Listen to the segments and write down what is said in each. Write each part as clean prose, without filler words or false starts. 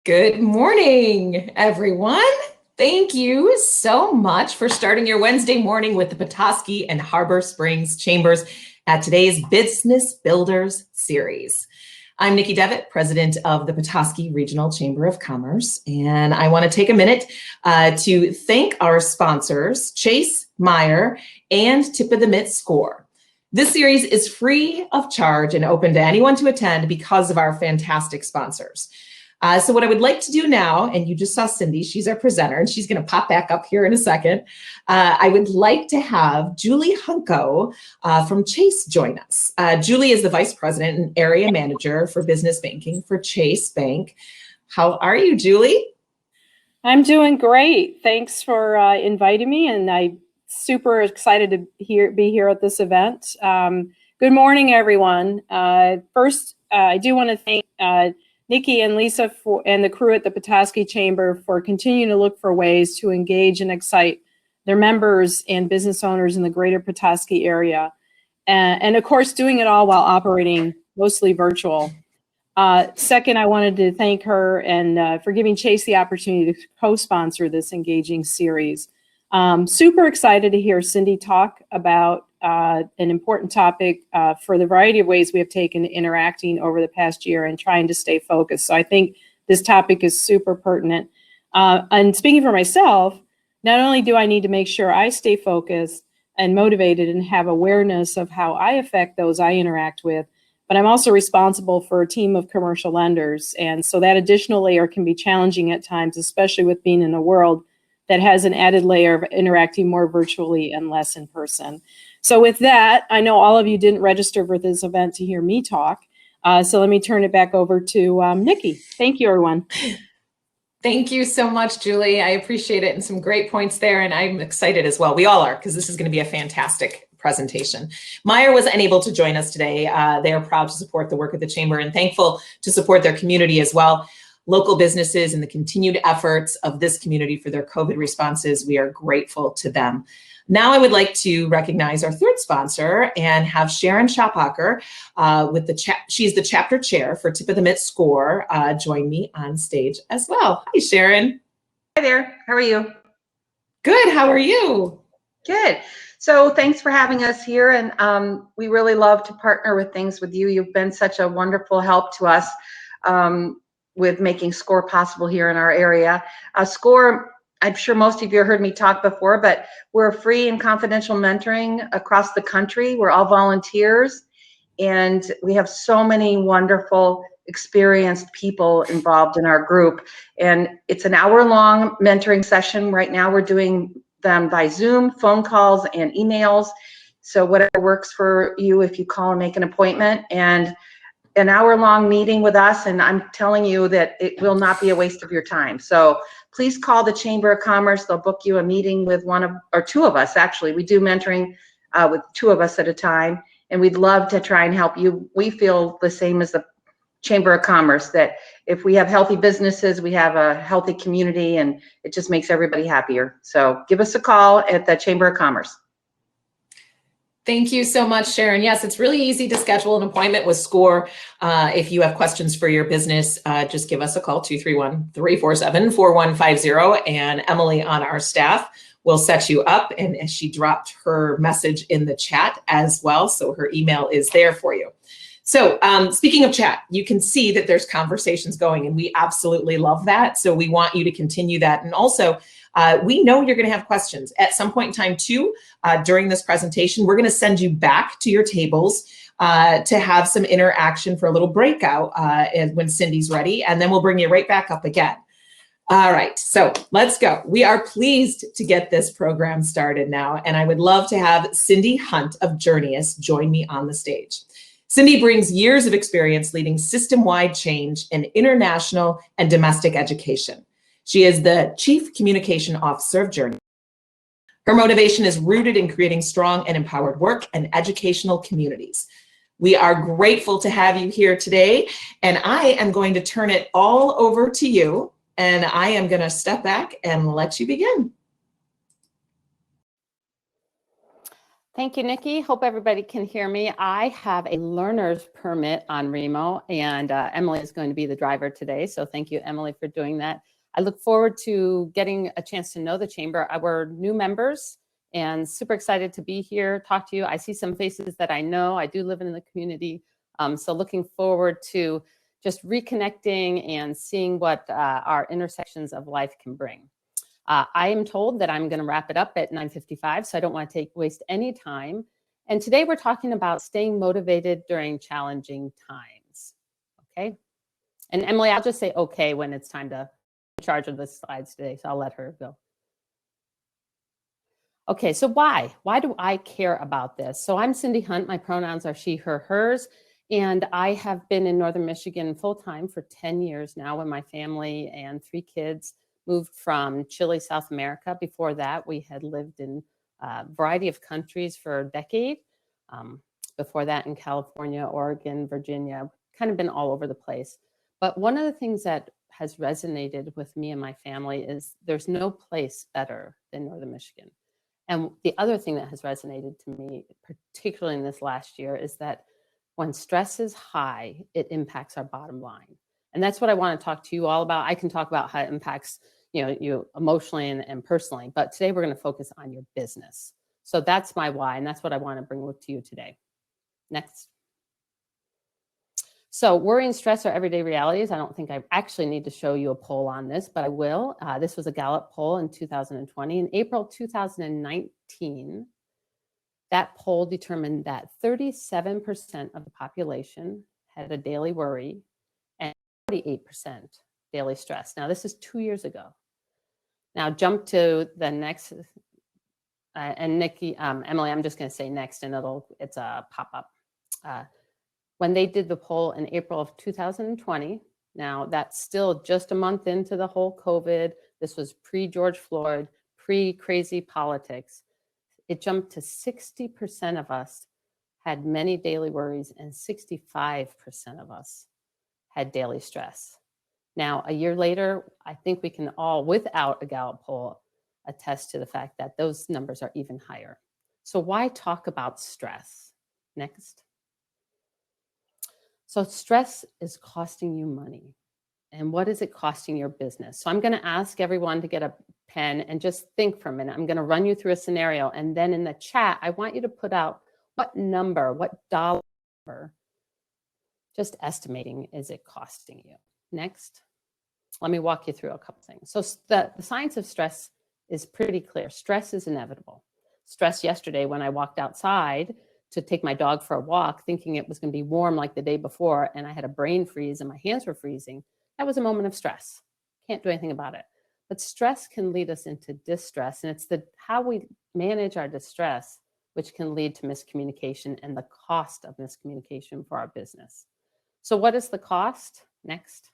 Good morning, everyone. Thank you so much for starting your Wednesday morning with the Petoskey and Harbor Springs Chambers at today's Business Builders series. I'm Nikki Devitt, president of the Petoskey Regional Chamber of Commerce, and I want to take a minute to thank our sponsors, Chase, Meyer, and Tip of the Mitt Score. This series is free of charge and open to anyone to attend because of our fantastic sponsors. So what I would like to do now, and you just saw Cindy, she's our presenter, and she's going to pop back up here in a second. I would like to have Julie Hunko from Chase join us. Julie is the vice president and area manager for business banking for Chase Bank. How are you, Julie? I'm doing great. Thanks for inviting me, and I'm super excited to be here at this event. Good morning, everyone. First, I do want to thank Nikki and Lisa and the crew at the Petoskey Chamber for continuing to look for ways to engage and excite their members and business owners in the greater Petoskey area. And of course, doing it all while operating mostly virtual. Second, I wanted to thank her and for giving Chase the opportunity to co-sponsor this engaging series. Super excited to hear Cindy talk about an important topic for the variety of ways we have taken interacting over the past year and trying to stay focused. So I think this topic is super pertinent. And speaking for myself, not only do I need to make sure I stay focused and motivated and have awareness of how I affect those I interact with, but I'm also responsible for a team of commercial lenders. And so that additional layer can be challenging at times, especially with being in a world that has an added layer of interacting more virtually and less in person. So with that, I know all of you didn't register for this event to hear me talk. So let me turn it back over to Nikki. Thank you, everyone. Thank you so much, Julie. I appreciate it, and some great points there, and I'm excited as well. We all are, because this is going to be a fantastic presentation. Meyer was unable to join us today. They are proud to support the work of the Chamber and thankful to support their community as well. Local businesses and the continued efforts of this community for their COVID responses, we are grateful to them. Now I would like to recognize our third sponsor and have Sharon Schoppacher, she's the chapter chair for Tip of the Mitt Score, join me on stage as well. Hi, Sharon. Hi there. How are you? Good. How are you? Good. So thanks for having us here, and we really love to partner with things with you. You've been such a wonderful help to us with making SCORE possible here in our area. SCORE, I'm sure most of you have heard me talk before, but we're free and confidential mentoring across the country. We're all volunteers, and we have so many wonderful, experienced people involved in our group. And it's an hour-long mentoring session. Right now we're doing them by Zoom, phone calls, and emails. So whatever works for you, if you call and make an appointment, and an hour-long meeting with us, and I'm telling you that it will not be a waste of your time. So please call the Chamber of Commerce. They'll book you a meeting with two of us, actually. We do mentoring with two of us at a time, and we'd love to try and help you. We feel the same as the Chamber of Commerce, that if we have healthy businesses, we have a healthy community, and it just makes everybody happier. So give us a call at the Chamber of Commerce. Thank you so much, Sharon. Yes, it's really easy to schedule an appointment with SCORE. If you have questions for your business, just give us a call, 231-347-4150, and Emily on our staff will set you up. And she dropped her message in the chat as well, so her email is there for you. So speaking of chat, you can see that there's conversations going, and we absolutely love that. So we want you to continue that. And also, we know you're going to have questions at some point in time too. During this presentation, we're going to send you back to your tables to have some interaction for a little breakout when Cindy's ready, and then we'll bring you right back up again. All right, so let's go. We are pleased to get this program started now, and I would love to have Cindy Hunt of Journeous join me on the stage. Cindy brings years of experience leading system-wide change in international and domestic education. She is the Chief Communication Officer of Journeous. Her motivation is rooted in creating strong and empowered work and educational communities. We are grateful to have you here today, and I am going to turn it all over to you, and I am going to step back and let you begin. Thank you, Nikki. Hope everybody can hear me. I have a learner's permit on Remo, and Emily is going to be the driver today. So thank you, Emily, for doing that. I look forward to getting a chance to know the Chamber. We're new members and super excited to be here, talk to you. I see some faces that I know. I do live in the community. So looking forward to just reconnecting and seeing what our intersections of life can bring. I am told that I'm going to wrap it up at 9:55, so I don't want to waste any time. And today we're talking about staying motivated during challenging times. Okay. And Emily, I'll just say okay when it's time to be in charge of the slides today, so I'll let her go. Okay, so why? Why do I care about this? So I'm Cindy Hunt. My pronouns are she, her, hers. And I have been in Northern Michigan full-time for 10 years now when my family and 3 kids moved from Chile, South America. Before that, we had lived in a variety of countries for a decade. Before that in California, Oregon, Virginia, kind of been all over the place. But one of the things that has resonated with me and my family is there's no place better than Northern Michigan. And the other thing that has resonated to me, particularly in this last year, is that when stress is high, it impacts our bottom line. And that's what I want to talk to you all about. I can talk about how it impacts you emotionally and personally, but today we're going to focus on your business. So that's my why, and that's what I want to bring to you today. Next. So worry and stress are everyday realities. I don't think I actually need to show you a poll on this, but I will. This was a Gallup poll in 2020. In April 2019, that poll determined that 37% of the population had a daily worry and 48% daily stress. Now, this is 2 years ago. Now, jump to the next, and Nikki, Emily, I'm just going to say next, and it's a pop-up. When they did the poll in April of 2020, now that's still just a month into the whole COVID. This was pre-George Floyd, pre-crazy politics. It jumped to 60% of us had many daily worries and 65% of us had daily stress. Now, a year later, I think we can all, without a Gallup poll, attest to the fact that those numbers are even higher. So why talk about stress? Next. So stress is costing you money. And what is it costing your business? So I'm going to ask everyone to get a pen and just think for a minute. I'm going to run you through a scenario. And then in the chat, I want you to put out what number, what dollar number, just estimating, is it costing you? Next. Let me walk you through a couple things. So the science of stress is pretty clear. Stress is inevitable. Stress yesterday when I walked outside to take my dog for a walk, thinking it was going to be warm like the day before, and I had a brain freeze and my hands were freezing. That was a moment of stress. Can't do anything about it. But stress can lead us into distress, and it's how we manage our distress which can lead to miscommunication and the cost of miscommunication for our business. So what is the cost? Next.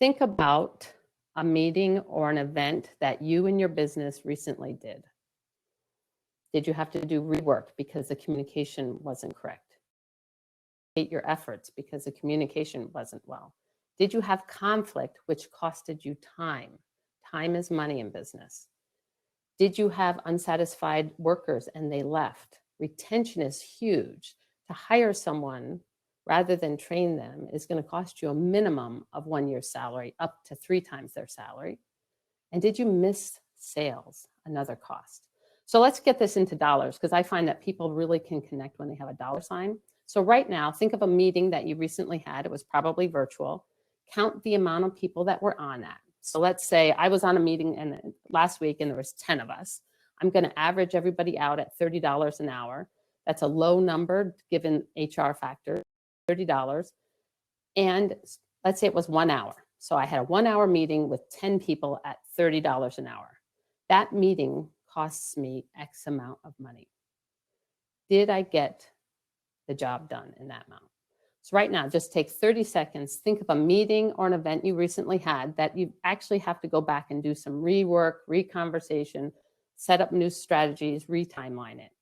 Think about a meeting or an event that you and your business recently did. Did you have to do rework because the communication wasn't correct? Hate your efforts because the communication wasn't well? Did you have conflict which costed you time? Time is money in business. Did you have unsatisfied workers and they left? Retention is huge. To hire someone rather than train them is going to cost you a minimum of 1 year's salary, up to 3 times their salary. And did you miss sales? Another cost. So let's get this into dollars, because I find that people really can connect when they have a dollar sign. So right now, think of a meeting that you recently had. It was probably virtual. Count the amount of people that were on that. So let's say I was on a meeting last week and there was 10 of us. I'm going to average everybody out at $30 an hour. That's a low number given HR factor. $30, and let's say it was 1 hour. So I had a 1 hour meeting with 10 people at $30 an hour. That meeting costs me X amount of money. Did I get the job done in that amount? So right now, just take 30 seconds, think of a meeting or an event you recently had that you actually have to go back and do some rework, reconversation, set up new strategies, retimeline it.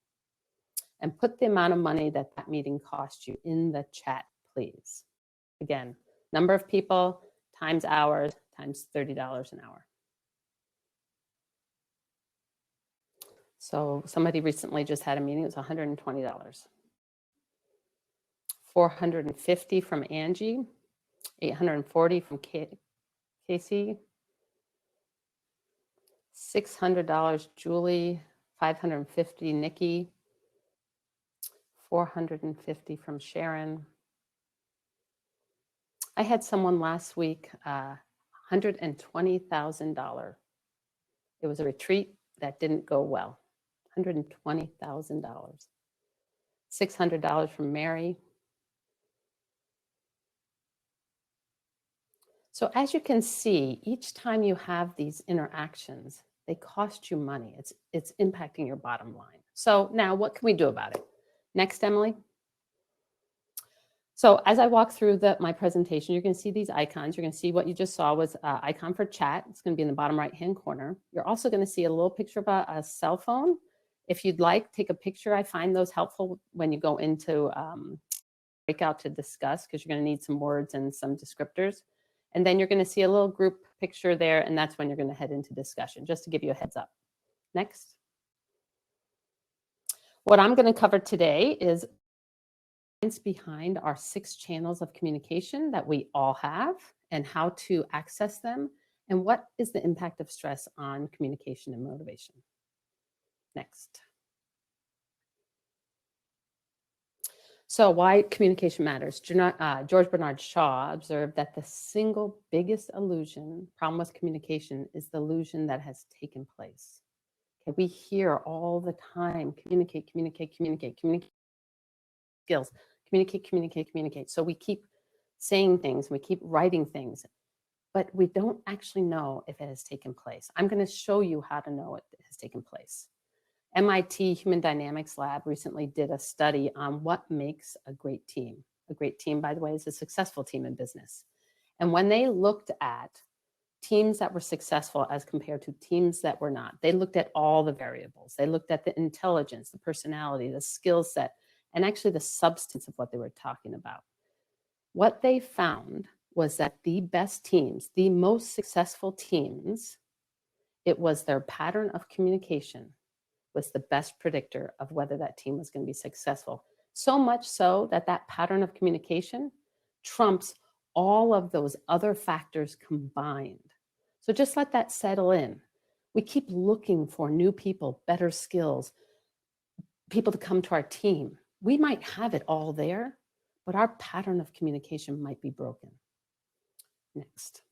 And put the amount of money that meeting cost you in the chat, please. Again, number of people times hours times $30 an hour. So somebody recently just had a meeting, it was $120. 450 from Angie, 840 from Casey, $600 Julie, 550 Nikki, 450 from Sharon. I had someone last week, $120,000. It was a retreat that didn't go well. $120,000. $600 from Mary. So as you can see, each time you have these interactions, they cost you money. It's impacting your bottom line. So now what can we do about it? Next, Emily. So as I walk through my presentation, you're going to see these icons. You're going to see what you just saw was an icon for chat. It's going to be in the bottom right-hand corner. You're also going to see a little picture of a cell phone. If you'd like, take a picture. I find those helpful when you go into breakout to discuss, because you're going to need some words and some descriptors. And then you're going to see a little group picture there, and that's when you're going to head into discussion, just to give you a heads up. Next. What I'm going to cover today is behind our 6 channels of communication that we all have and how to access them, and what is the impact of stress on communication and motivation. Next. So why communication matters. George Bernard Shaw observed that the single biggest problem with communication is the illusion that has taken place. Okay, we hear all the time, communicate skills, communicate. So we keep saying things, we keep writing things, but we don't actually know if it has taken place. I'm going to show you how to know it has taken place. MIT Human Dynamics Lab recently did a study on what makes a great team. A great team, by the way, is a successful team in business. And when they looked at teams that were successful as compared to teams that were not, they looked at all the variables. They looked at the intelligence, the personality, the skill set, and actually the substance of what they were talking about. What they found was that the best teams, the most successful teams, it was their pattern of communication was the best predictor of whether that team was going to be successful. So much so that that pattern of communication trumps all of those other factors combined. So just let that settle in. We keep looking for new people, better skills, people to come to our team. We might have it all there, but our pattern of communication might be broken. Next.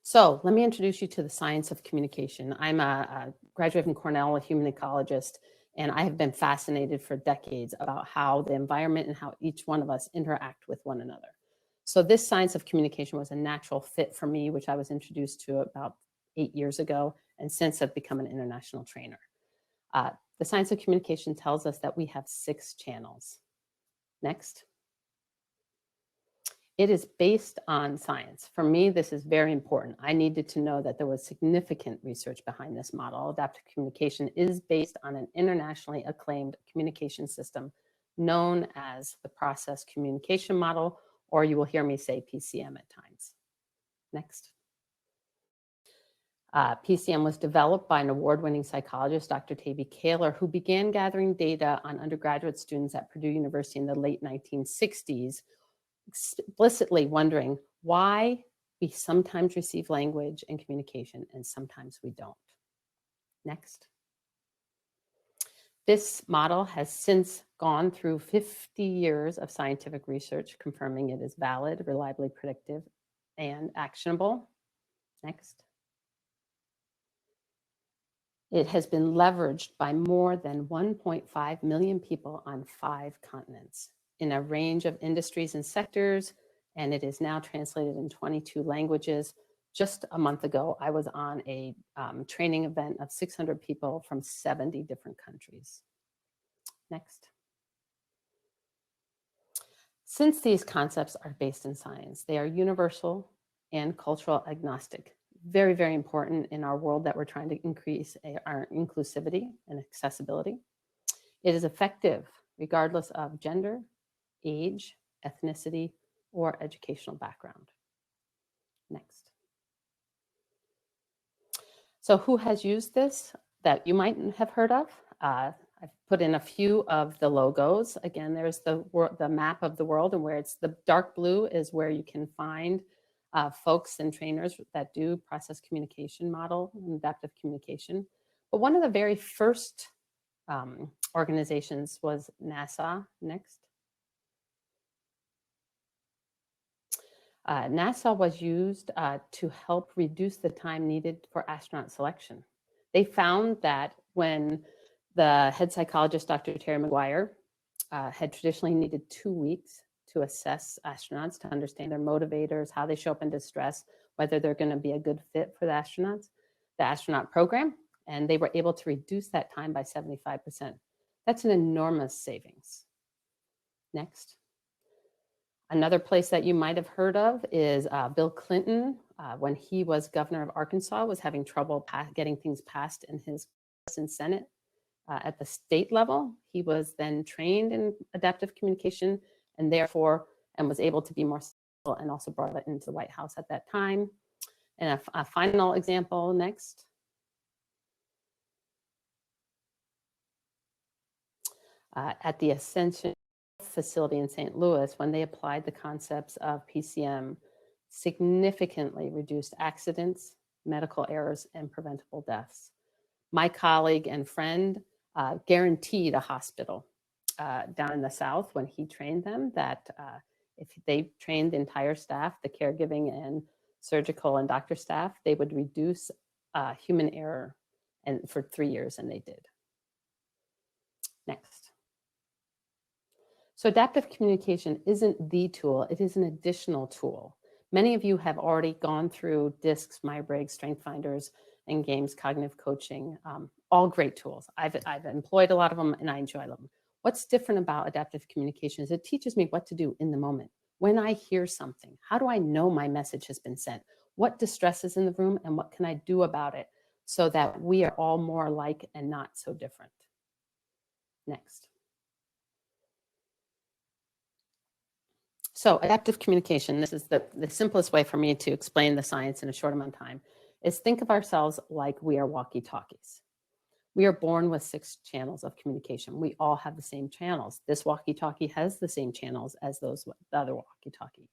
So let me introduce you to the science of communication. I'm a graduate from Cornell, a human ecologist, and I have been fascinated for decades about how the environment and how each one of us interact with one another. So this science of communication was a natural fit for me, which I was introduced to about 8 years ago, and since I've become an international trainer. The science of communication tells us that we have 6 channels. Next. It is based on science. For me, this is very important. I needed to know that there was significant research behind this model. Adaptive communication is based on an internationally acclaimed communication system known as the process communication model, or you will hear me say PCM at times. Next. PCM was developed by an award-winning psychologist, Dr. Taby Kaler, who began gathering data on undergraduate students at Purdue University in the late 1960s, explicitly wondering why we sometimes receive language and communication and sometimes we don't. Next. This model has since gone through 50 years of scientific research confirming it is valid, reliably predictive, and actionable. Next. It has been leveraged by more than 1.5 million people on 5 continents in a range of industries and sectors, and it is now translated in 22 languages. Just a month ago, I was on a training event of 600 people from 70 different countries. Next. Since these concepts are based in science, they are universal and cultural agnostic. Very, very important in our world that we're trying to increase our inclusivity and accessibility. It is effective regardless of gender, age, ethnicity, or educational background. Next. So who has used this? that you might have heard of. I've put in a few of the logos. Again, there's the map of the world, and where it's the dark blue is where you can find folks and trainers that do process communication model and adaptive communication. But one of the very first organizations was NASA. Next. NASA was used to help reduce the time needed for astronaut selection. They found that when the head psychologist, Dr. Terry McGuire, had traditionally needed 2 weeks to assess astronauts to understand their motivators, how they show up in distress, whether they're going to be a good fit for the astronaut program, and they were able to reduce that time by 75%. That's an enormous savings. Next. Another place that you might have heard of is Bill Clinton, when he was governor of Arkansas, was having trouble getting things passed in his Senate. At the state level, he was then trained in adaptive communication and was able to be more successful, and also brought it into the White House at that time. And a final example next. At the Ascension facility in St. Louis, when they applied the concepts of PCM, significantly reduced accidents, medical errors, and preventable deaths. My colleague and friend guaranteed a hospital down in the South when he trained them that if they trained the entire staff, the caregiving and surgical and doctor staff, they would reduce human error for 3 years, and they did. Next. So adaptive communication isn't the tool, it is an additional tool. Many of you have already gone through DISCs, MyBriggs, Strength Finders, and games, cognitive coaching, all great tools. I've employed a lot of them and I enjoy them. What's different about adaptive communication is it teaches me what to do in the moment. When I hear something, how do I know my message has been sent? What distress is in the room and what can I do about it so that we are all more alike and not so different? Next. So adaptive communication, this is the simplest way for me to explain the science in a short amount of time, is think of ourselves like we are walkie-talkies. We are born with 6 channels of communication. We all have the same channels. This walkie-talkie has the same channels as the other walkie-talkie.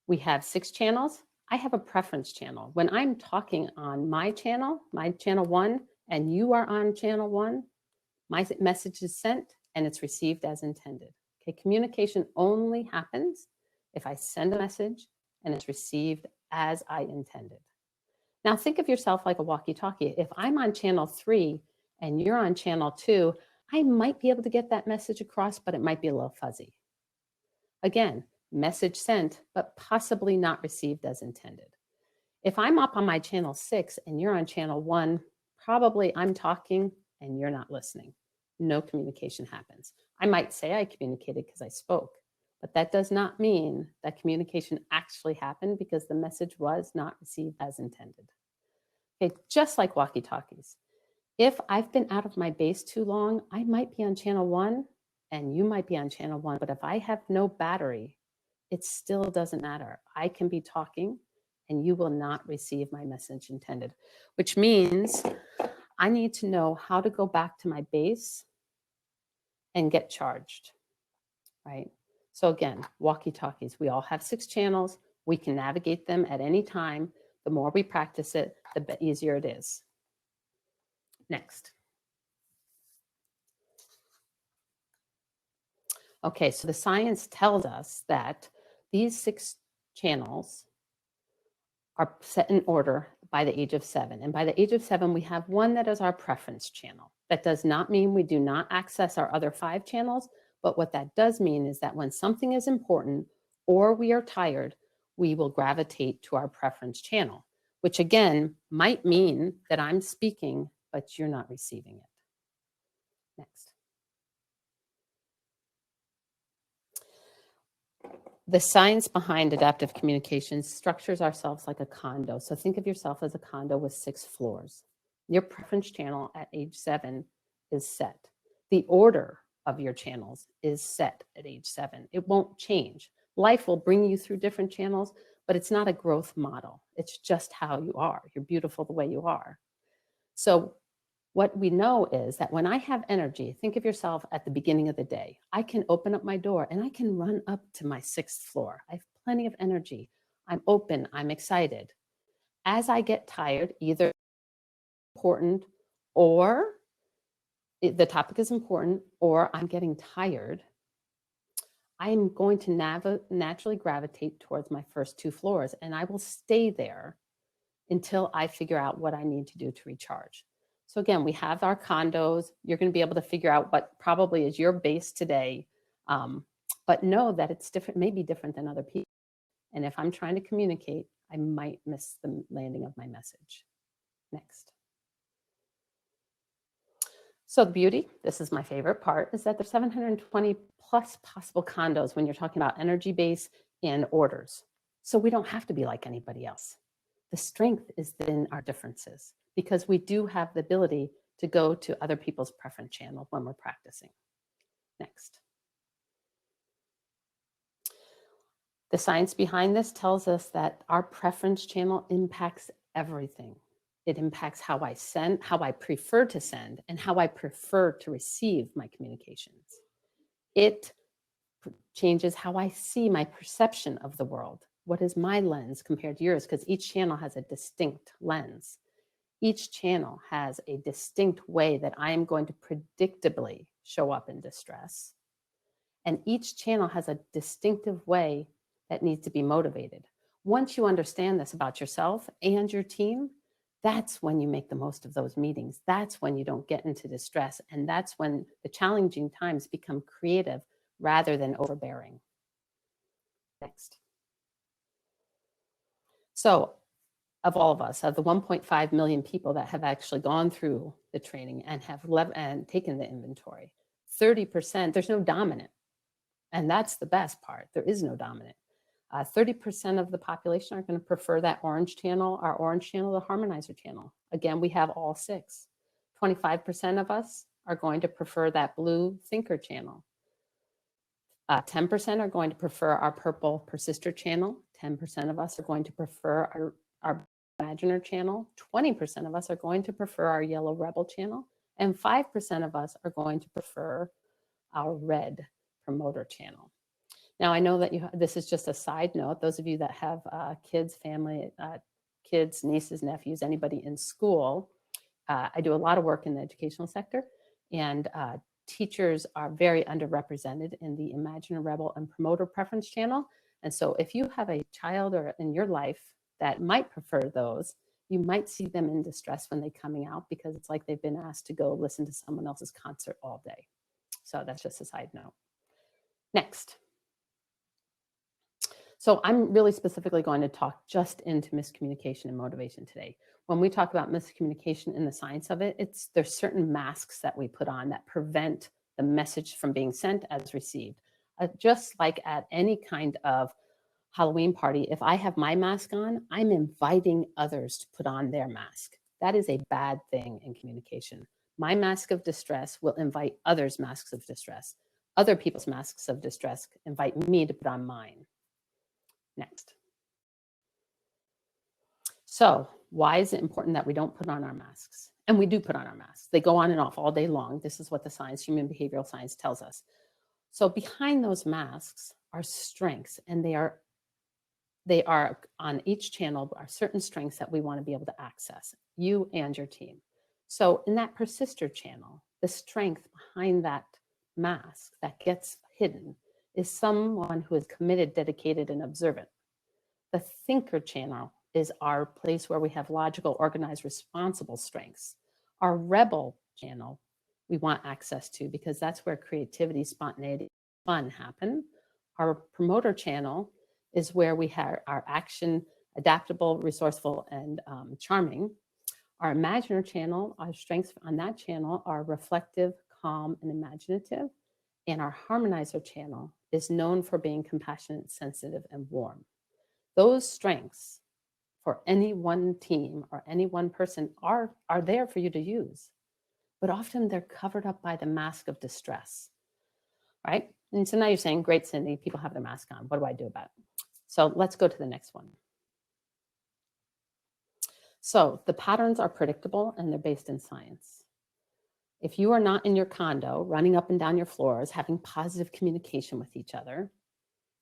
We have 6 channels. I have a preference channel. When I'm talking on my channel 1, and you are on channel 1, my message is sent and it's received as intended. Okay, communication only happens if I send a message and it's received as I intended. Now think of yourself like a walkie-talkie. If I'm on channel 3 and you're on channel 2, I might be able to get that message across, but it might be a little fuzzy. Again, message sent, but possibly not received as intended. If I'm up on my channel 6 and you're on channel 1, probably I'm talking and you're not listening. No communication happens. I might say I communicated because I spoke, but that does not mean that communication actually happened because the message was not received as intended. Okay, just like walkie-talkies. If I've been out of my base too long, I might be on channel 1 and you might be on channel 1, but if I have no battery, it still doesn't matter. I can be talking and you will not receive my message intended, which means I need to know how to go back to my base and get charged, right? So again, walkie-talkies, we all have 6 channels. We can navigate them at any time. The more we practice it, the easier it is. Next. Okay, so the science tells us that these 6 channels are set in order by the age of 7. And by the age of 7, we have one that is our preference channel. That does not mean we do not access our other 5 channels, but what that does mean is that when something is important or we are tired, we will gravitate to our preference channel, which again might mean that I'm speaking, but you're not receiving it. Next. The science behind adaptive communication structures ourselves like a condo. So think of yourself as a condo with 6 floors. Your preference channel at age 7 is set. The order of your channels is set at age 7. It won't change. Life will bring you through different channels, but it's not a growth model. It's just how you are. You're beautiful the way you are. So What we know is that when I have energy, think of yourself at the beginning of the day. I can open up my door and I can run up to my 6th floor. I have plenty of energy. I'm open, I'm excited. As I get tired, either important or the topic is important or I'm getting tired, I'm going to naturally gravitate towards my first 2 floors, and I will stay there until I figure out what I need to do to recharge. So again, we have our condos. You're going to be able to figure out what probably is your base today, but know that it's different, maybe different than other people. And if I'm trying to communicate, I might miss the landing of my message. Next. So the beauty, this is my favorite part, is that there's 720 plus possible condos when you're talking about energy base and orders. So we don't have to be like anybody else. The strength is in our differences because we do have the ability to go to other people's preference channel when we're practicing. Next. The science behind this tells us that our preference channel impacts everything. It impacts how I send, how I prefer to send, and how I prefer to receive my communications. It changes how I see my perception of the world. What is my lens compared to yours? Because each channel has a distinct lens. Each channel has a distinct way that I am going to predictably show up in distress. And each channel has a distinctive way that needs to be motivated. Once you understand this about yourself and your team, that's when you make the most of those meetings. That's when you don't get into distress. And that's when the challenging times become creative rather than overbearing. Next. So of all of us, of the 1.5 million people that have actually gone through the training and have taken the inventory, 30%, there's no dominant. And that's the best part. There is no dominant. 30% of the population are going to prefer that orange channel, our orange channel, the harmonizer channel. Again, we have all 6. 25% of us are going to prefer that blue thinker channel. 10% are going to prefer our purple persister channel. 10% of us are going to prefer our imaginer channel. 20% of us are going to prefer our yellow rebel channel. And 5% of us are going to prefer our red promoter channel. Now, I know that this is just a side note. Those of you that have kids, family, kids, nieces, nephews, anybody in school, I do a lot of work in the educational sector, and teachers are very underrepresented in the Imaginer Rebel and Promoter Preference channel. And so if you have a child or in your life that might prefer those, you might see them in distress when they're coming out because it's like they've been asked to go listen to someone else's concert all day. So that's just a side note. Next. So I'm really specifically going to talk just into miscommunication and motivation today. When we talk about miscommunication and the science of it, there's certain masks that we put on that prevent the message from being sent as received. Just like at any kind of Halloween party, if I have my mask on, I'm inviting others to put on their mask. That is a bad thing in communication. My mask of distress will invite others' masks of distress. Other people's masks of distress invite me to put on mine. Next. So why is it important that we don't put on our masks? And we do put on our masks. They go on and off all day long. This is what the science, human behavioral science, tells us. So behind those masks are strengths, and they are on each channel are certain strengths that we want to be able to access, you and your team. So in that persister channel, the strength behind that mask that gets hidden is someone who is committed, dedicated, and observant. The thinker channel is our place where we have logical, organized, responsible strengths. Our rebel channel we want access to because that's where creativity, spontaneity, fun happen. Our promoter channel is where we have our action, adaptable, resourceful, and charming. Our imaginer channel, our strengths on that channel are reflective, calm, and imaginative. And our harmonizer channel is known for being compassionate, sensitive, and warm. Those strengths for any one team or any one person are there for you to use, but often they're covered up by the mask of distress, right? And so now you're saying, great, Cindy, people have their mask on. What do I do about it? So let's go to the next one. So the patterns are predictable and they're based in science. If you are not in your condo, running up and down your floors, having positive communication with each other,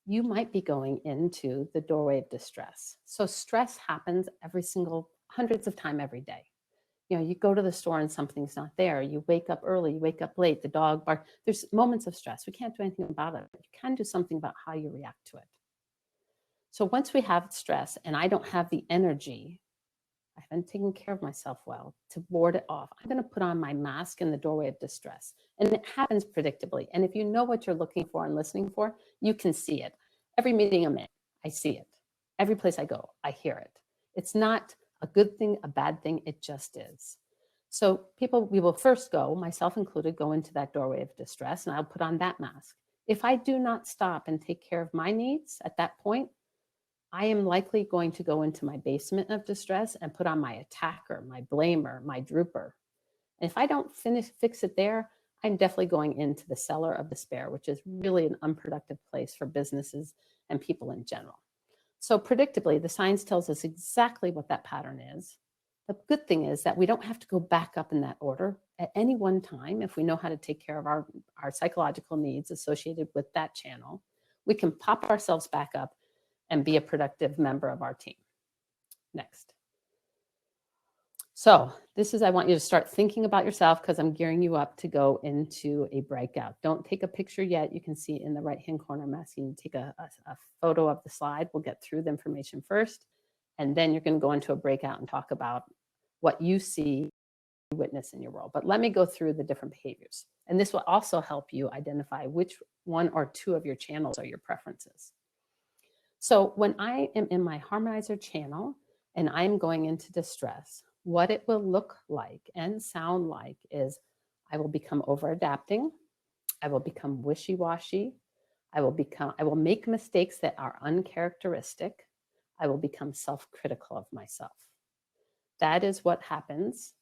you might be going into the doorway of distress. So stress happens hundreds of times every day. You know, you go to the store and something's not there. You wake up early, you wake up late, the dog barks. There's moments of stress. We can't do anything about it, but you can do something about how you react to it. So once we have stress and I don't have the energy, I haven't taken care of myself well to ward it off, I'm going to put on my mask in the doorway of distress. And it happens predictably. And if you know what you're looking for and listening for, you can see it. Every meeting I'm in, I see it. Every place I go, I hear it. It's not a good thing, a bad thing, it just is. So we will first go, myself included, go into that doorway of distress, and I'll put on that mask. If I do not stop and take care of my needs at that point, I am likely going to go into my basement of distress and put on my attacker, my blamer, my drooper. And if I don't fix it there, I'm definitely going into the cellar of despair, which is really an unproductive place for businesses and people in general. So predictably, the science tells us exactly what that pattern is. The good thing is that we don't have to go back up in that order at any one time. If we know how to take care of our psychological needs associated with that channel, we can pop ourselves back up and be a productive member of our team. Next. So I want you to start thinking about yourself because I'm gearing you up to go into a breakout. Don't take a picture yet. You can see in the right-hand corner, I'm asking you to take a photo of the slide. We'll get through the information first, and then you're going to go into a breakout and talk about what you see, witness in your world. But let me go through the different behaviors. And this will also help you identify which one or two of your channels are your preferences. So when I am in my harmonizer channel and I'm going into distress, what it will look like and sound like is I will become over-adapting. I will become wishy-washy. I will make mistakes that are uncharacteristic. I will become self-critical of myself. That is what happens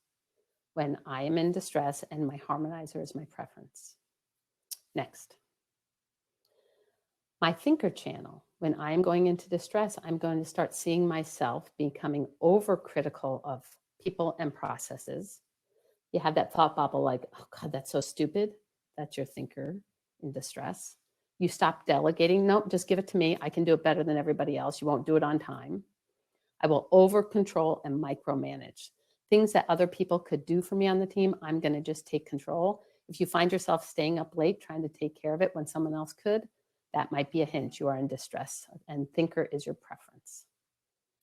when I am in distress and my harmonizer is my preference. Next. My thinker channel, when I'm going into distress, I'm going to start seeing myself becoming overcritical of people and processes. You have that thought bubble like, oh God, that's so stupid. That's your thinker in distress. You stop delegating. Nope, just give it to me. I can do it better than everybody else. You won't do it on time. I will over control and micromanage. Things that other people could do for me on the team, I'm going to just take control. If you find yourself staying up late trying to take care of it when someone else could, that might be a hint you are in distress, and thinker is your preference.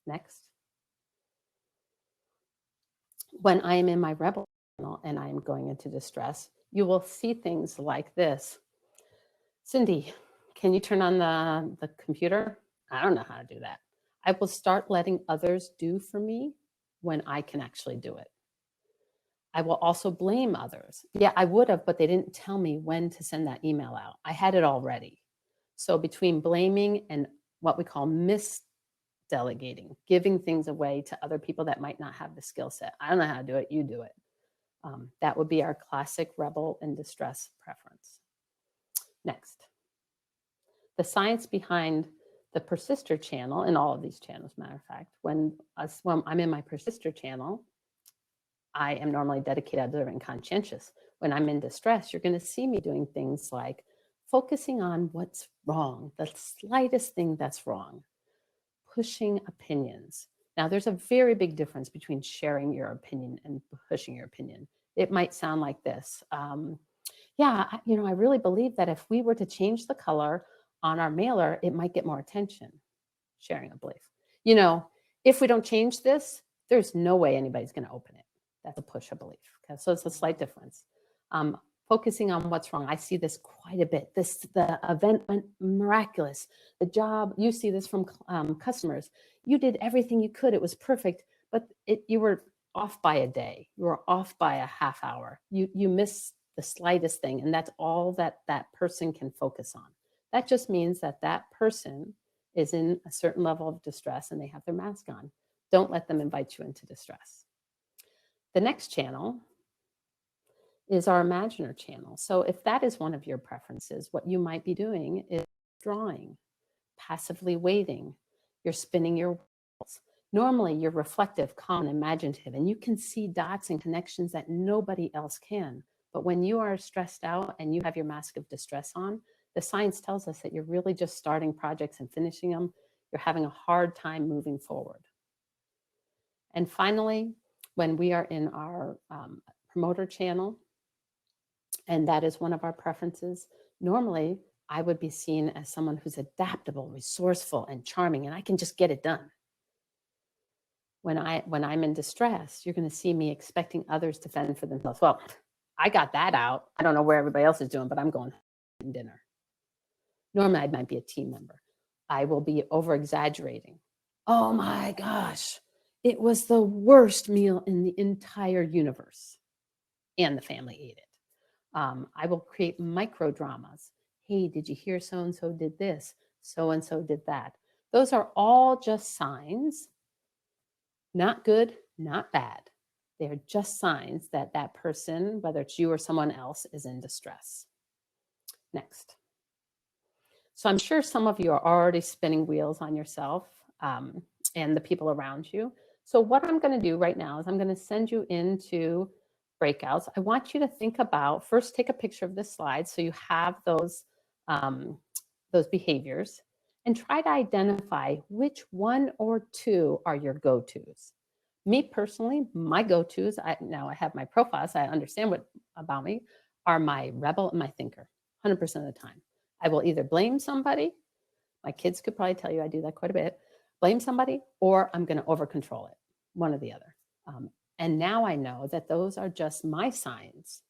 Next. When I am in my rebel channel and I am going into distress, you will see things like this. Cindy, can you turn on the computer? I don't know how to do that. I will start letting others do for me when I can actually do it. I will also blame others. Yeah, I would have, but they didn't tell me when to send that email out. I had it already. So between blaming and what we call misdelegating, giving things away to other people that might not have the skill set. I don't know how to do it, you do it. That would be our classic rebel and distress preference. Next. The science behind the persister channel, and all of these channels, matter of fact, when I'm in my persister channel, I am normally dedicated, observant, and conscientious. When I'm in distress, you're going to see me doing things like focusing on what's wrong, the slightest thing that's wrong, pushing opinions. Now, there's a very big difference between sharing your opinion and pushing your opinion. It might sound like this. Yeah, I really believe that if we were to change the color on our mailer, it might get more attention. Sharing a belief. If we don't change this, there's no way anybody's going to open it. That's a push a belief. Okay? So it's a slight difference. Focusing on what's wrong. I see this quite a bit. The event went miraculous. The job, you see this from customers. You did everything you could. It was perfect, but you were off by a day. You were off by a half hour. You missed the slightest thing, and that's all that person can focus on. That just means that person is in a certain level of distress and they have their mask on. Don't let them invite you into distress. The next channel is our imaginer channel. So if that is one of your preferences, what you might be doing is drawing, passively waiting. You're spinning your wheels. Normally you're reflective, calm, and imaginative, and you can see dots and connections that nobody else can. But when you are stressed out and you have your mask of distress on, the science tells us that you're really just starting projects and finishing them. You're having a hard time moving forward. And finally, when we are in our promoter channel, and that is one of our preferences, normally I would be seen as someone who's adaptable, resourceful, and charming, and I can just get it done. When I'm in distress, you're going to see me expecting others to fend for themselves. Well, I got that out. I don't know where everybody else is doing, but I'm going to dinner. Normally, I might be a team member. I will be over-exaggerating. Oh my gosh, it was the worst meal in the entire universe. And the family ate it. I will create micro dramas. Hey, did you hear so-and-so did this? So-and-so did that. Those are all just signs, not good, not bad. They're just signs that that person, whether it's you or someone else, is in distress. Next. So I'm sure some of you are already spinning wheels on yourself and the people around you. So what I'm going to do right now is I'm going to send you into breakouts. I want you to think about, first take a picture of this slide so you have those behaviors, and try to identify which one or two are your go-tos. Me personally, my go-tos, now I have my profiles, I understand what about me, are my rebel and my thinker, 100% of the time. I will either blame somebody, my kids could probably tell you I do that quite a bit, blame somebody, or I'm going to over-control it, one or the other. And now I know that those are just my signs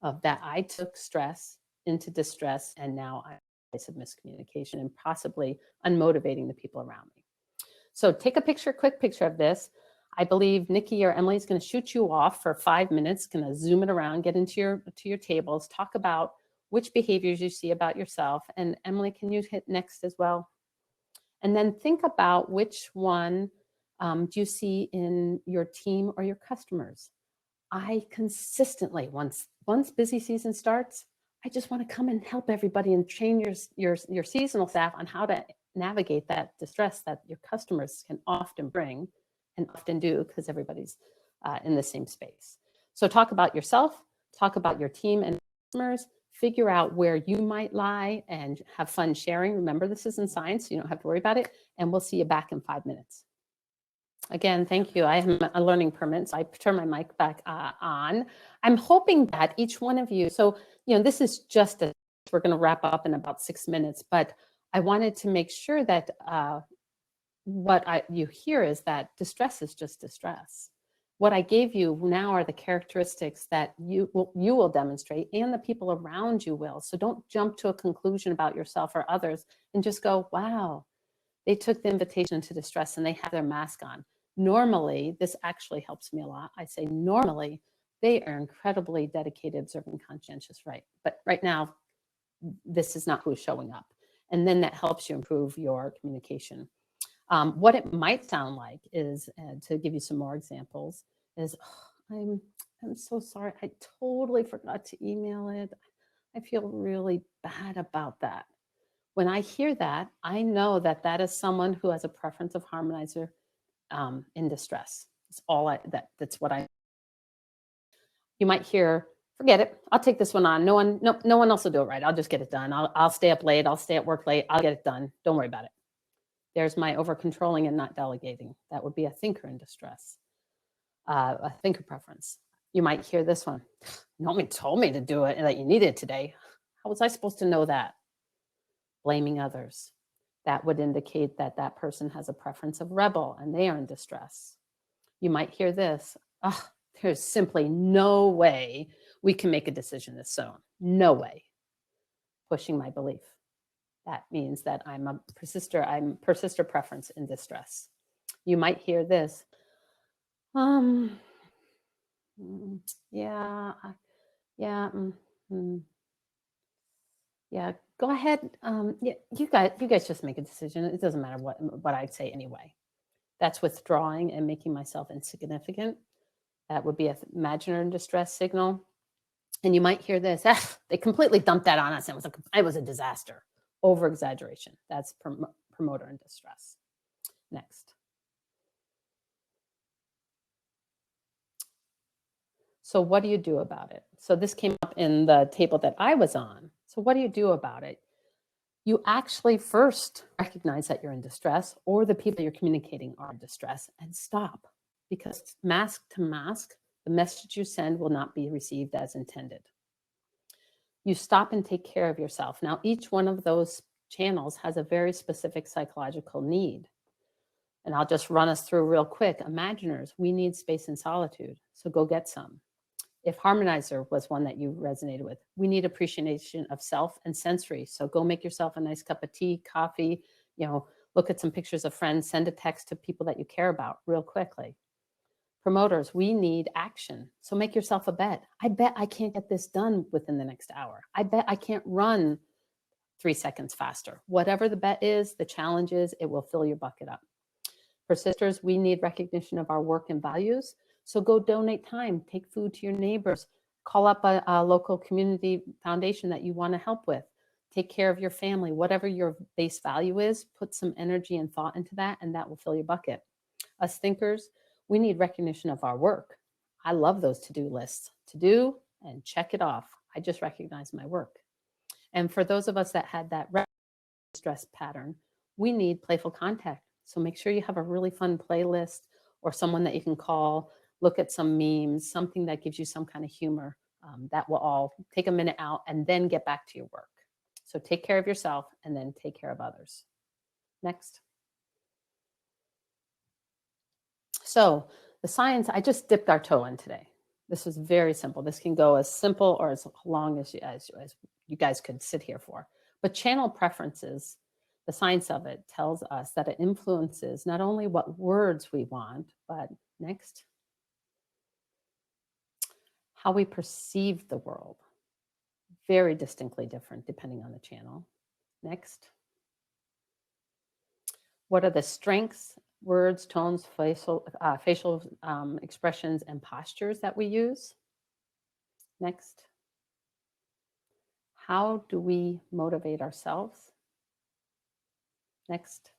of that I took stress into distress, and now I'm in a place of miscommunication and possibly unmotivating the people around me. So take a picture, quick picture of this. I believe Nikki or Emily is going to shoot you off for 5 minutes, going to zoom it around, get into your tables, talk about which behaviors you see about yourself. And Emily, can you hit next as well? And then think about which one do you see in your team or your customers. I consistently, once busy season starts, I just want to come and help everybody and train your seasonal staff on how to navigate that distress that your customers can often bring and often do because everybody's in the same space. So talk about yourself, talk about your team and customers, figure out where you might lie and have fun sharing. Remember, this isn't science, so you don't have to worry about it. And we'll see you back in 5 minutes. Again, thank you. I have a learning permit, so I turn my mic back on. I'm hoping that each one of you, so, this is just we're going to wrap up in about 6 minutes, but I wanted to make sure that what you hear is that distress is just distress. What I gave you now are the characteristics that you will demonstrate and the people around you will. So don't jump to a conclusion about yourself or others and just go, wow, they took the invitation to distress and they have their mask on. Normally, this actually helps me a lot. I say normally, they are incredibly dedicated, observant, conscientious, right? But right now, this is not who's showing up. And then that helps you improve your communication. What it might sound like is, to give you some more examples, is, oh, I'm so sorry. I totally forgot to email it. I feel really bad about that. When I hear that, I know that that is someone who has a preference of harmonizer in distress. It's all that's what I. You might hear, forget it. I'll take this one on. No one else will do it right. I'll just get it done. I'll stay up late. I'll stay at work late. I'll get it done. Don't worry about it. There's my over controlling and not delegating. That would be a thinker in distress, a thinker preference. You might hear this one. Nobody told me to do it and that you needed it today. How was I supposed to know that? Blaming others. That would indicate that that person has a preference of rebel and they are in distress. You might hear this. Oh, there's simply no way we can make a decision this soon. No way. Pushing my belief. That means that I'm a persister preference in distress. You might hear this. Yeah, go ahead. Yeah, you guys just make a decision. It doesn't matter what I'd say anyway. That's withdrawing and making myself insignificant. That would be an imaginary distress signal. And you might hear this. They completely dumped that on us. It was a disaster. Over exaggeration. That's promoter in distress. Next. So what do you do about it? So this came up in the table that I was on. So what do you do about it? You actually first recognize that you're in distress or the people you're communicating are in distress and stop, because mask to mask, the message you send will not be received as intended. You stop and take care of yourself. Now, each one of those channels has a very specific psychological need. And I'll just run us through real quick. Imaginers, we need space and solitude, so go get some. If harmonizer was one that you resonated with, we need appreciation of self and sensory. So go make yourself a nice cup of tea, coffee, look at some pictures of friends, send a text to people that you care about real quickly. Promoters, we need action. So make yourself a bet. I bet I can't get this done within the next hour. I bet I can't run 3 seconds faster. Whatever the bet is, the challenge is, it will fill your bucket up. Persisters, we need recognition of our work and values. So go donate time, take food to your neighbors, call up a local community foundation that you want to help with, take care of your family, whatever your base value is, put some energy and thought into that, and that will fill your bucket. Us thinkers, we need recognition of our work. I love those to-do lists. To do and check it off. I just recognize my work. And for those of us that had that stress pattern, we need playful contact. So make sure you have a really fun playlist or someone that you can call, look at some memes, something that gives you some kind of humor. That will all take a minute out and then get back to your work. So take care of yourself and then take care of others. Next. So the science, I just dipped our toe in today. This was very simple. This can go as simple or as long as you guys could sit here for. But channel preferences, the science of it tells us that it influences not only what words we want, but next, how we perceive the world. Very distinctly different depending on the channel. Next. What are the strengths, words, tones, facial expressions, and postures that we use? Next. How do we motivate ourselves? Next.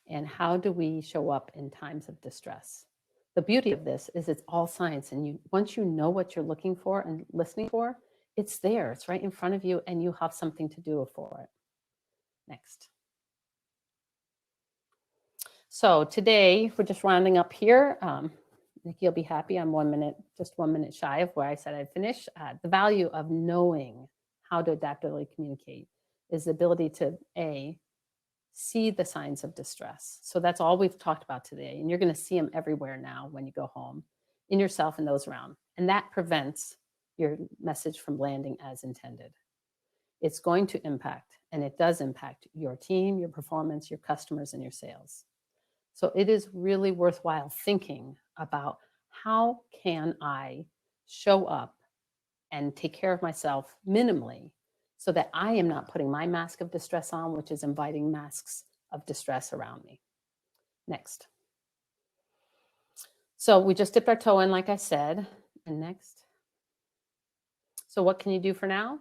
And how do we show up in times of distress? The beauty of this is it's all science, and once you know what you're looking for and listening for, it's there, it's right in front of you, and you have something to do for it. Next. So today we're just rounding up here. Nikki, you'll be happy. I'm just 1 minute shy of where I said I'd finish. The value of knowing how to adaptively communicate is the ability to see the signs of distress. So that's all we've talked about today. And you're going to see them everywhere now when you go home, in yourself and those around. And that prevents your message from landing as intended. It's going to impact, and it does impact your team, your performance, your customers, and your sales. So it is really worthwhile thinking about how can I show up and take care of myself minimally so that I am not putting my mask of distress on, which is inviting masks of distress around me. Next. So we just dipped our toe in, like I said, and next. So what can you do for now?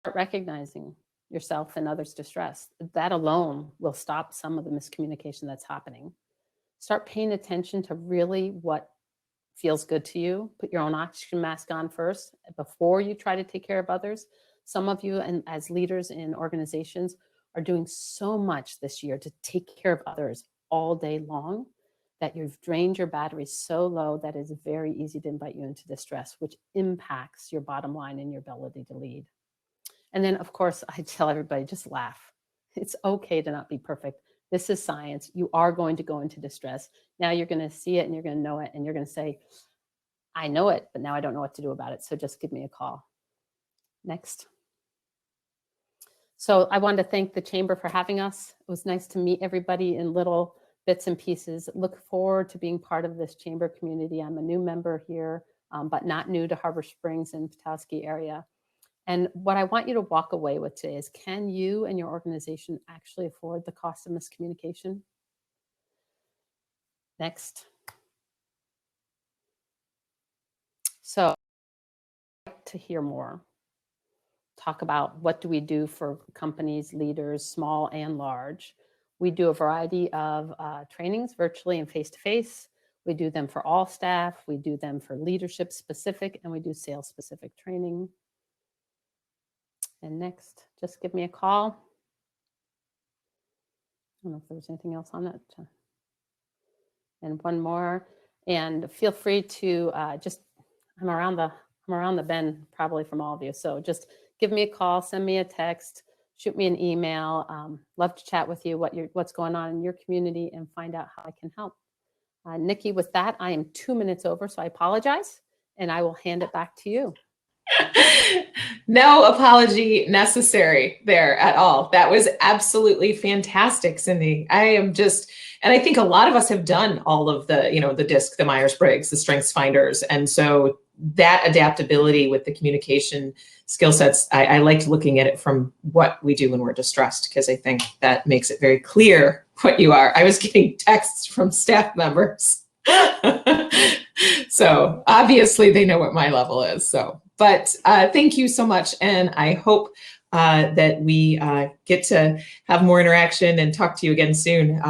Start recognizing yourself and others' distress. That alone will stop some of the miscommunication that's happening. Start paying attention to really what feels good to you. Put your own oxygen mask on first before you try to take care of others. Some of you, and as leaders in organizations, are doing so much this year to take care of others all day long that you've drained your batteries so low that it's very easy to invite you into distress, which impacts your bottom line and your ability to lead. And then, of course, I tell everybody, just laugh. It's okay to not be perfect. This is science. You are going to go into distress. Now you're going to see it and you're going to know it and you're going to say, I know it, but now I don't know what to do about it. So just give me a call. Next. So I wanted to thank the Chamber for having us. It was nice to meet everybody in little bits and pieces. Look forward to being part of this Chamber community. I'm a new member here, but not new to Harbor Springs and Petoskey area. And what I want you to walk away with today is, can you and your organization actually afford the cost of miscommunication? Next. So I'd like to hear more. Talk about what do we do for companies, leaders, small and large. We do a variety of trainings virtually and face-to-face. We do them for all staff. We do them for leadership specific, and we do sales specific training. And next, just give me a call. I don't know if there was anything else on that. And one more. And feel free to I'm around the bend probably from all of you. So just give me a call, send me a text, shoot me an email. Love to chat with you what's going on in your community and find out how I can help. Nikki, with that, I am 2 minutes over, so I apologize, and I will hand it back to you. No apology necessary there at all. That was absolutely fantastic, Cindy. And I think a lot of us have done all of the, the DISC, the Myers-Briggs, the Strengths Finders. And so that adaptability with the communication skill sets, I liked looking at it from what we do when we're distressed, because I think that makes it very clear what you are. I was getting texts from staff members. So obviously they know what my level is. But thank you so much. And I hope that we get to have more interaction and talk to you again soon.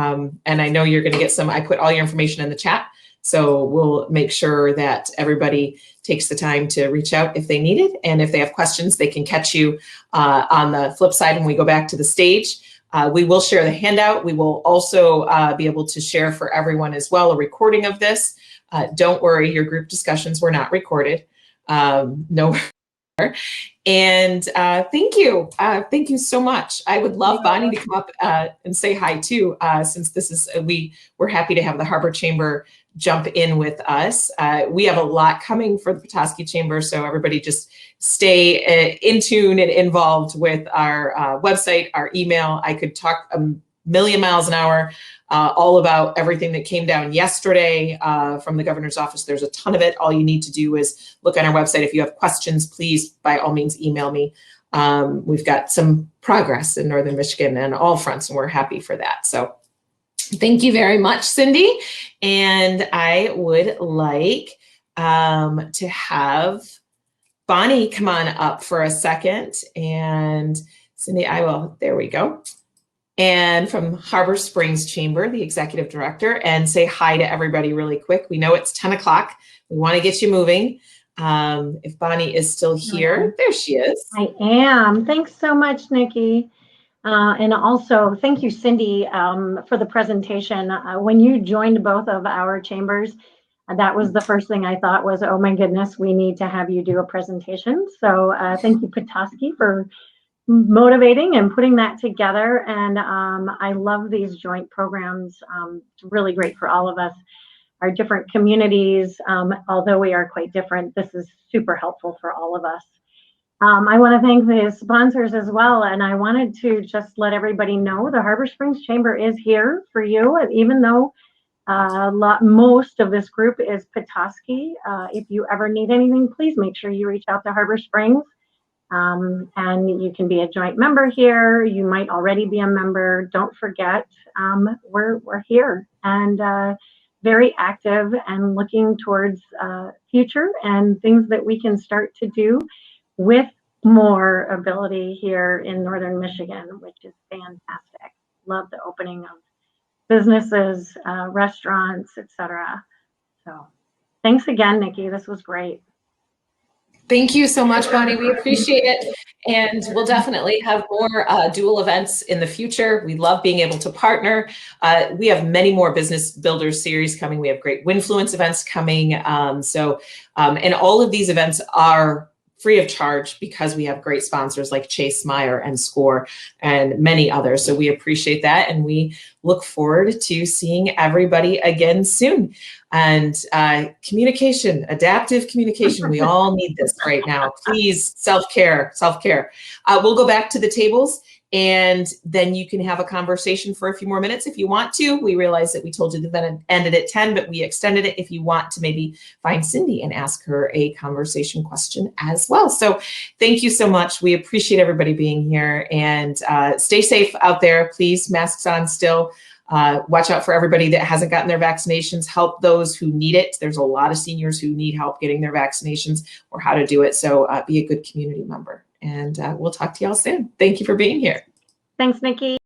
And I know you're going to get I put all your information in the chat. So we'll make sure that everybody takes the time to reach out if they need it. And if they have questions, they can catch you on the flip side when we go back to the stage. We will share the handout. We will also be able to share for everyone as well a recording of this. Don't worry, your group discussions were not recorded. No. And thank you. Thank you so much. I would love Bonnie to come up and say hi too, since this is, we're happy to have the Harbor Chamber jump in with us. We have a lot coming for the Petoskey Chamber, so everybody just stay in tune and involved with our website, our email. I could talk a million miles an hour all about everything that came down yesterday from the governor's office. There's a ton of it. All you need to do is look on our website. If you have questions, please, by all means, email me. We've got some progress in Northern Michigan on all fronts, and we're happy for that. So thank you very much, Cindy. And I would like to have Bonnie come on up for a second. And Cindy, there we go. And from Harbor Springs Chamber, the executive director, and say hi to everybody really quick. We know it's 10 o'clock. We want to get you moving. If Bonnie is still here, there she is. I am. Thanks so much, Nikki. And also, thank you, Cindy, for the presentation. When you joined both of our chambers, that was the first thing I thought was, oh my goodness, we need to have you do a presentation. So thank you, Petoskey, for motivating and putting that together. And I love these joint programs. It's really great for all of us. Our different communities, although we are quite different, this is super helpful for all of us. I want to thank the sponsors as well, and I wanted to just let everybody know the Harbor Springs Chamber is here for you, even though most of this group is Petoskey. If you ever need anything, please make sure you reach out to Harbor Springs, and you can be a joint member here. You might already be a member. Don't forget, we're here and very active and looking towards future and things that we can start to do with more ability here in Northern Michigan, which is fantastic. Love the opening of businesses, restaurants, etc. So thanks again, Nikki. This was great. Thank you so much, Bonnie. We appreciate it. And we'll definitely have more dual events in the future. We love being able to partner. We have many more Business Builders series coming. We have great Winfluence events coming. And all of these events are free of charge because we have great sponsors like Chase Meyer and SCORE and many others. So we appreciate that. And we look forward to seeing everybody again soon. And communication, adaptive communication, we all need this right now. Please, self-care, self-care. We'll go back to the tables and then you can have a conversation for a few more minutes if you want to. We realize that we told you the event ended at 10, but we extended it if you want to maybe find Cindy and ask her a conversation question as well. So thank you so much. We appreciate everybody being here and stay safe out there. Please, masks on still. Watch out for everybody that hasn't gotten their vaccinations. Help those who need it. There's a lot of seniors who need help getting their vaccinations or how to do it. So be a good community member. And we'll talk to y'all soon. Thank you for being here. Thanks, Nikki.